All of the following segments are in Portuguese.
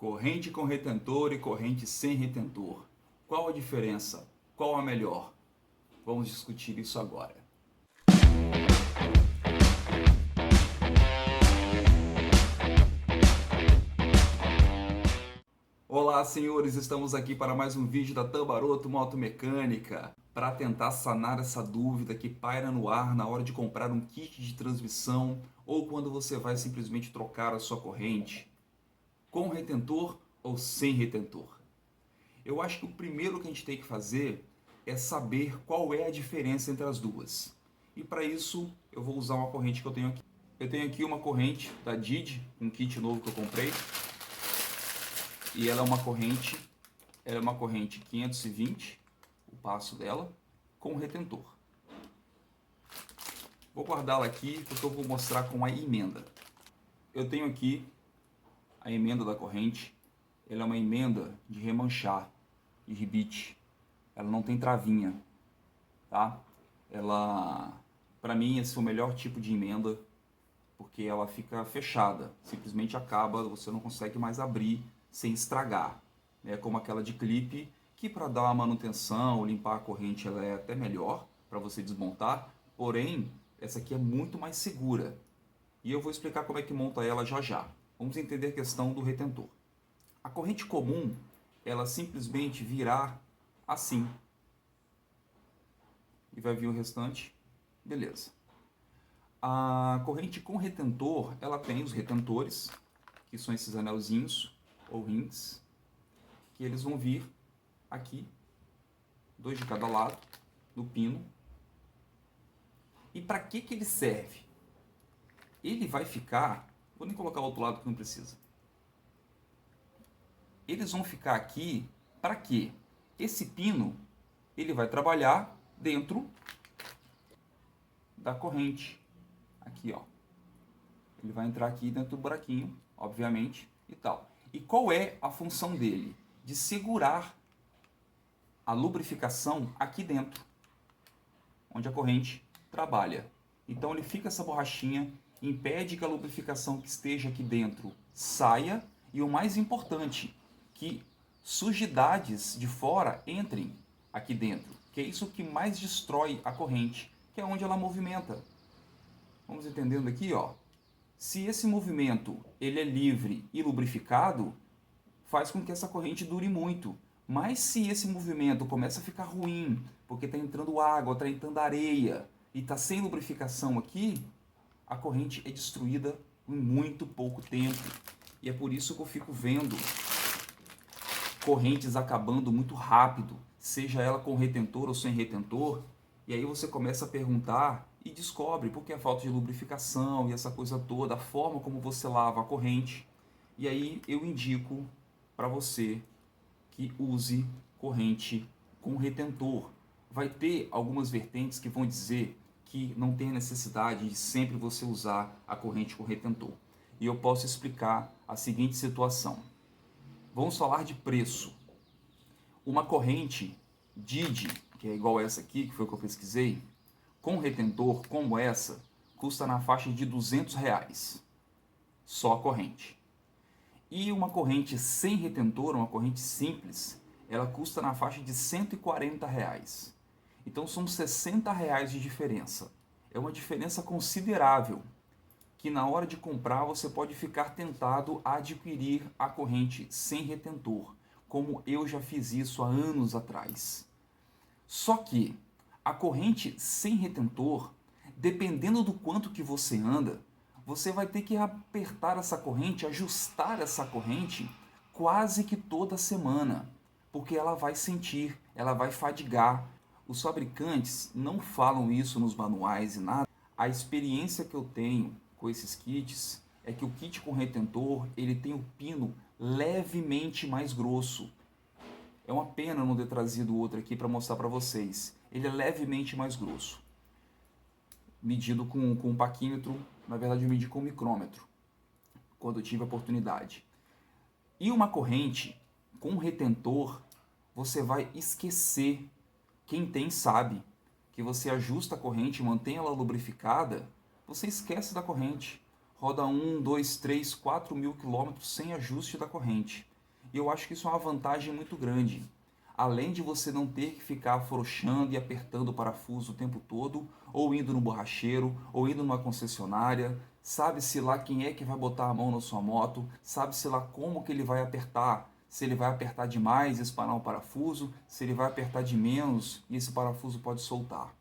Corrente com retentor e corrente sem retentor. Qual a diferença? Qual a melhor? Vamos discutir isso agora. Olá, senhores, estamos aqui para mais um vídeo da Tambaroto Motomecânica para tentar sanar essa dúvida que paira no ar na hora de comprar um kit de transmissão ou quando você vai simplesmente trocar a sua corrente, com retentor ou sem retentor. Eu acho que o primeiro que a gente tem que fazer é saber qual é a diferença entre as duas. E para isso eu vou usar uma corrente que eu tenho aqui. Eu tenho aqui uma corrente da Didi, um kit novo que eu comprei. E ela é uma corrente 520, o passo dela, com retentor. Vou guardá-la aqui porque eu vou mostrar com a emenda. Eu tenho aqui a emenda da corrente. Ela é uma emenda de remanchar, de rebite. Ela não tem travinha, tá? Ela, para mim, esse é o melhor tipo de emenda, porque ela fica fechada. Simplesmente acaba, você não consegue mais abrir sem estragar. É como aquela de clipe, que para dar uma manutenção, limpar a corrente, ela é até melhor para você desmontar. Porém, essa aqui é muito mais segura. E eu vou explicar como é que monta ela já já. Vamos entender a questão do retentor. A corrente comum, ela simplesmente virá assim. E vai vir o restante. Beleza. A corrente com retentor, ela tem os retentores, que são esses anelzinhos, ou rings, que eles vão vir aqui, 2 de cada lado, do pino. E para que ele serve? Ele vai ficar, vou nem colocar o outro lado que não precisa. Eles vão ficar aqui para quê? Esse pino, ele vai trabalhar dentro da corrente. Aqui, ó. Ele vai entrar aqui dentro do buraquinho, obviamente, e tal. E qual é a função dele? De segurar a lubrificação aqui dentro, onde a corrente trabalha. Então ele fica essa borrachinha, impede que a lubrificação que esteja aqui dentro saia e o mais importante, que sujidades de fora entrem aqui dentro, que é isso que mais destrói a corrente, que é onde ela movimenta. Vamos entendendo aqui, ó. Se esse movimento ele é livre e lubrificado, faz com que essa corrente dure muito. Mas se esse movimento começa a ficar ruim, porque está entrando água, está entrando areia e está sem lubrificação aqui, a corrente é destruída em muito pouco tempo. E é por isso que eu fico vendo correntes acabando muito rápido, seja ela com retentor ou sem retentor. E aí você começa a perguntar e descobre por que a falta de lubrificação e essa coisa toda, a forma como você lava a corrente. E aí eu indico para você que use corrente com retentor. Vai ter algumas vertentes que vão dizer que não tem necessidade de sempre você usar a corrente com retentor. E eu posso explicar a seguinte situação. Vamos falar de preço. Uma corrente Didi, que é igual essa aqui, que foi o que eu pesquisei, com retentor como essa, custa na faixa de R$200. Só a corrente. E uma corrente sem retentor, uma corrente simples, ela custa na faixa de R$140. Então são R$60 de diferença. É uma diferença considerável, que na hora de comprar você pode ficar tentado a adquirir a corrente sem retentor, como eu já fiz isso há anos atrás. Só que a corrente sem retentor, dependendo do quanto que você anda, você vai ter que apertar essa corrente, ajustar essa corrente quase que toda semana, porque ela vai sentir, ela vai fadigar. Os fabricantes não falam isso nos manuais e nada. A experiência que eu tenho com esses kits é que o kit com retentor, ele tem o pino levemente mais grosso. É uma pena não ter trazido outro aqui para mostrar para vocês. Ele é levemente mais grosso. Medido com um paquímetro, na verdade eu medi com um micrômetro, quando eu tive a oportunidade. E uma corrente com retentor, você vai esquecer. Quem tem sabe que você ajusta a corrente, mantém ela lubrificada, você esquece da corrente. Roda 1, 2, 3, 4 mil quilômetros sem ajuste da corrente. E eu acho que isso é uma vantagem muito grande. Além de você não ter que ficar afrouxando e apertando o parafuso o tempo todo, ou indo no borracheiro, ou indo numa concessionária, sabe-se lá quem é que vai botar a mão na sua moto, sabe-se lá como que ele vai apertar, se ele vai apertar demais e espanar o parafuso, se ele vai apertar de menos e esse parafuso pode soltar.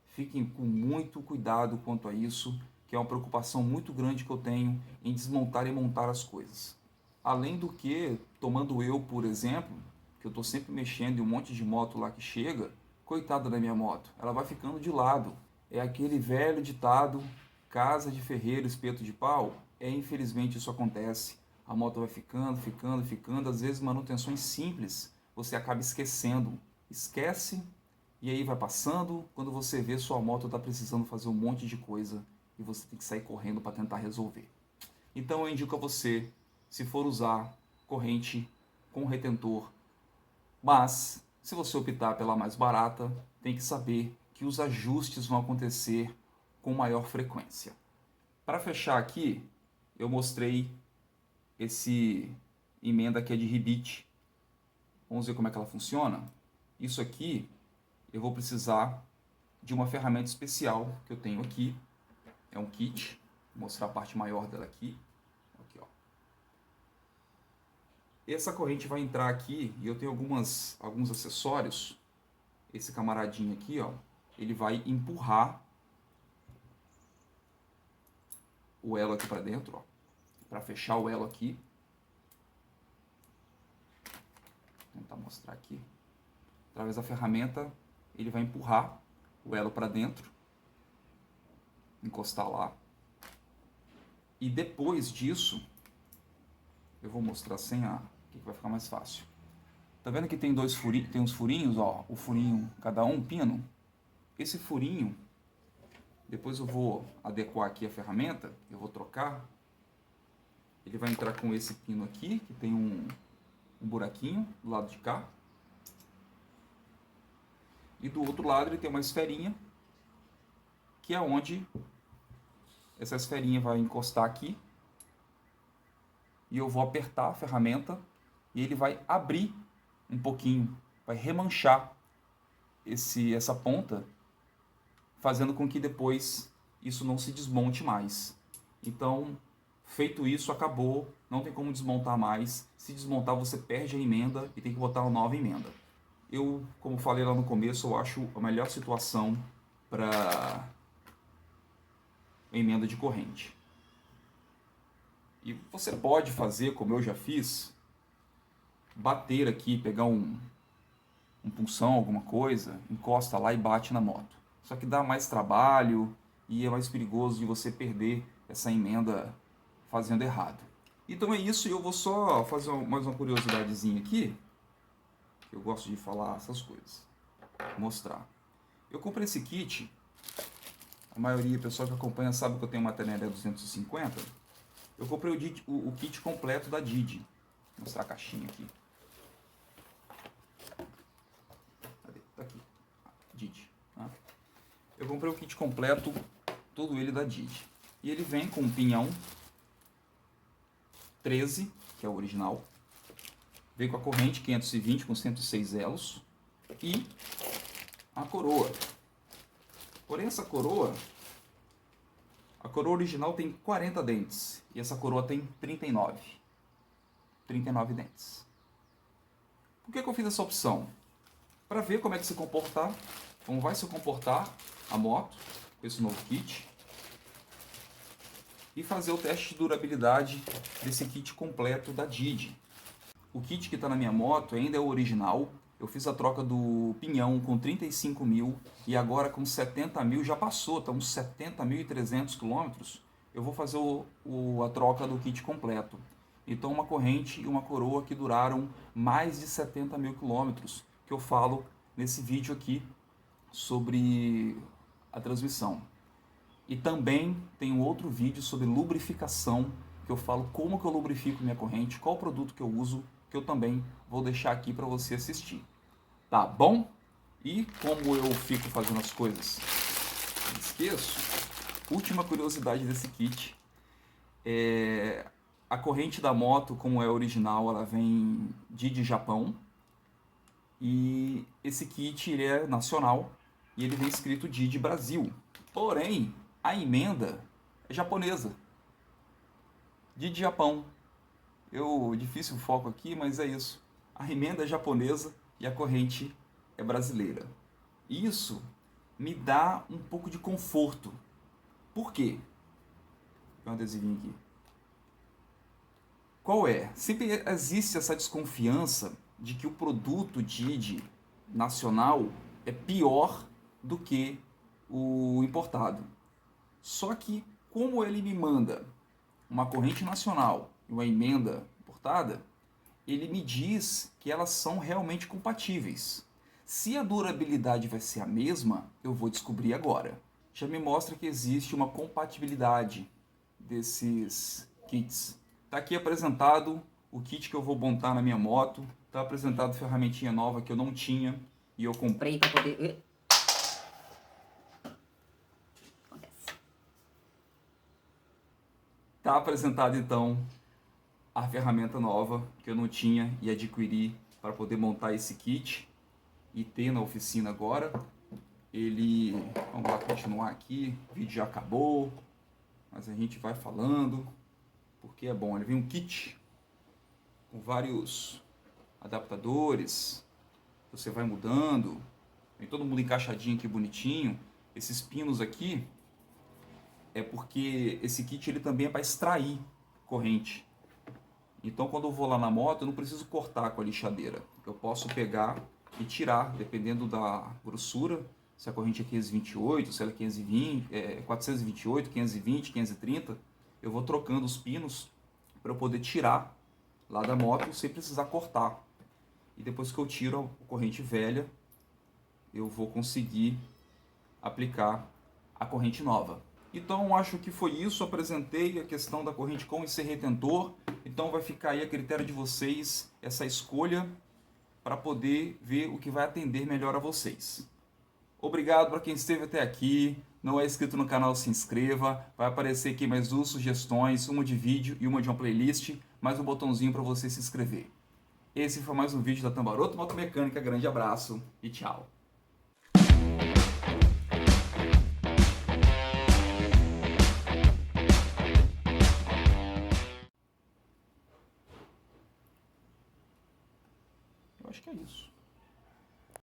Fiquem com muito cuidado quanto a isso, que é uma preocupação muito grande que eu tenho em desmontar e montar as coisas. Além do que, tomando eu, por exemplo, que eu estou sempre mexendo em um monte de moto lá que chega, coitada da minha moto, ela vai ficando de lado. É aquele velho ditado, casa de ferreiro, espeto de pau. Infelizmente isso acontece. A moto vai ficando, às vezes manutenções simples, você acaba esquecendo. Esquece e aí vai passando, quando você vê sua moto está precisando fazer um monte de coisa e você tem que sair correndo para tentar resolver. Então eu indico a você, se for usar corrente com retentor, mas se você optar pela mais barata, tem que saber que os ajustes vão acontecer com maior frequência. Para fechar aqui, eu mostrei esse emenda aqui é de rebite. Vamos ver como é que ela funciona. Isso aqui eu vou precisar de uma ferramenta especial que eu tenho aqui. É um kit. Vou mostrar a parte maior dela aqui. Aqui, ó. Essa corrente vai entrar aqui e eu tenho alguns acessórios. Esse camaradinho aqui, ó, ele vai empurrar o elo aqui para dentro, ó, para fechar o elo aqui. Vou tentar mostrar aqui. Através da ferramenta, ele vai empurrar o elo para dentro, encostar lá. E depois disso, eu vou mostrar sem a, que vai ficar mais fácil. Tá vendo que tem tem uns furinhos, ó, o furinho, cada um pino. Esse furinho, depois eu vou adequar aqui a ferramenta, eu vou trocar. Ele vai entrar com esse pino aqui, que tem um buraquinho do lado de cá. E do outro lado ele tem uma esferinha, que é onde essa esferinha vai encostar aqui. E eu vou apertar a ferramenta e ele vai abrir um pouquinho, vai remanchar essa ponta, fazendo com que depois isso não se desmonte mais. Então, feito isso, acabou, não tem como desmontar mais. Se desmontar, você perde a emenda e tem que botar uma nova emenda. Eu, como falei lá no começo, eu acho a melhor situação para emenda de corrente. E você pode fazer, como eu já fiz, bater aqui, pegar um punção, alguma coisa, encosta lá e bate na moto. Só que dá mais trabalho e é mais perigoso de você perder essa emenda fazendo errado. Então é isso, e eu vou só fazer mais uma curiosidadezinha aqui, que eu gosto de falar essas coisas, mostrar. Eu comprei esse kit, a maioria, pessoal que acompanha sabe que eu tenho uma Tenere 250. Eu comprei o kit completo da Didi. Vou mostrar a caixinha aqui. Cadê? Tá aqui. Didi. Tá? Eu comprei o kit completo, todo ele da Didi. E ele vem com um pinhão 13, que é o original. Vem com a corrente 520 com 106 elos. E a coroa. Porém, essa coroa... A coroa original tem 40 dentes e essa coroa tem 39 dentes. Por que eu fiz essa opção? Para ver como é que como vai se comportar a moto com esse novo kit e fazer o teste de durabilidade desse kit completo da Didi. O kit que está na minha moto ainda é o original. Eu fiz a troca do pinhão com 35 mil e agora com 70 mil já passou, tá uns 70.300 quilômetros. Eu vou fazer a troca do kit completo. Então uma corrente e uma coroa que duraram mais de 70 mil quilômetros, que eu falo nesse vídeo aqui sobre a transmissão. E também tem um outro vídeo sobre lubrificação, que eu falo como que eu lubrifico minha corrente, qual produto que eu uso, que eu também vou deixar aqui para você assistir. Tá bom? E como eu fico fazendo as coisas, não esqueço, última curiosidade desse kit, A corrente da moto, como é original, ela vem de Japão. E esse kit ele é nacional e ele vem escrito de Brasil. Porém, a emenda é japonesa, de Japão. Difícil o foco aqui, mas é isso. A emenda é japonesa e a corrente é brasileira. Isso me dá um pouco de conforto. Por quê? Tem um adesivinho aqui. Qual é? Sempre existe essa desconfiança de que o produto Didi nacional é pior do que o importado. Só que, como ele me manda uma corrente nacional e uma emenda importada, ele me diz que elas são realmente compatíveis. Se a durabilidade vai ser a mesma, eu vou descobrir agora. Já me mostra que existe uma compatibilidade desses kits. Está aqui apresentado o kit que eu vou montar na minha moto. Está apresentado ferramentinha nova que eu não tinha e eu comprei para poder... Está apresentado então a ferramenta nova que eu não tinha e adquiri para poder montar esse kit e ter na oficina agora. Vamos lá continuar aqui, o vídeo já acabou, mas a gente vai falando, porque é bom. Ele vem um kit com vários adaptadores, você vai mudando, vem todo mundo encaixadinho aqui bonitinho. Esses pinos aqui é porque esse kit ele também é para extrair corrente. Então quando eu vou lá na moto eu não preciso cortar com a lixadeira, eu posso pegar e tirar, dependendo da grossura, se a corrente é 528, se ela é 520, 428, 520, 530, eu vou trocando os pinos para eu poder tirar lá da moto sem precisar cortar. E depois que eu tiro a corrente velha, eu vou conseguir aplicar a corrente nova. Então acho que foi isso, apresentei a questão da corrente com e sem retentor, então vai ficar aí a critério de vocês essa escolha para poder ver o que vai atender melhor a vocês. Obrigado para quem esteve até aqui, não é inscrito no canal, se inscreva, vai aparecer aqui mais duas sugestões, uma de vídeo e uma de uma playlist, mais um botãozinho para você se inscrever. Esse foi mais um vídeo da Tambaroto Motomecânica, grande abraço e tchau! Eu acho que é isso.